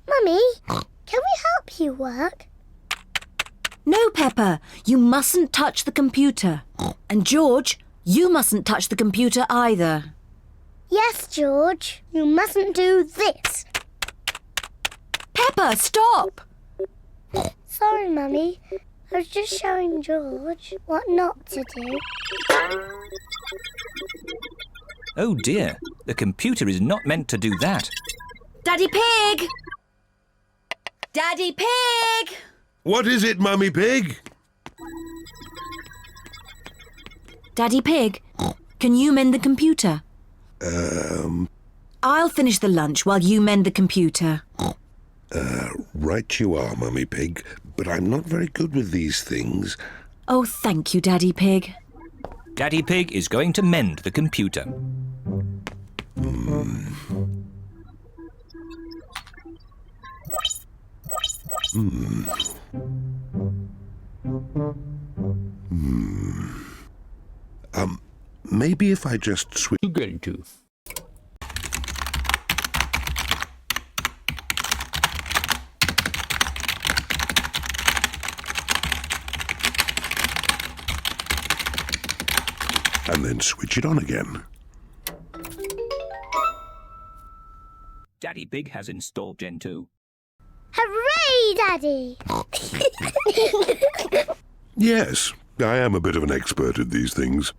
Mummy, can we help you work? No, Peppa, you mustn't touch the computer. And George, you mustn't touch the computer either. Yes, George. You mustn't do this. Peppa, stop! Sorry, Mummy. I was just showing George what not to do. Oh dear, the computer is not meant to do that. Daddy Pig! Daddy Pig! What is it, Mummy Pig? Daddy Pig, can you mend the computer? I'll finish the lunch while you mend the computer. Right you are, Mummy Pig, but I'm not very good with these things. Oh, thank you, Daddy Pig. Daddy Pig is going to mend the computer. Maybe if I just switch... Gentoo. and then switch it on again. Daddy Pig has installed Gentoo. Hooray, Daddy! Yes, I am a bit of an expert at these things.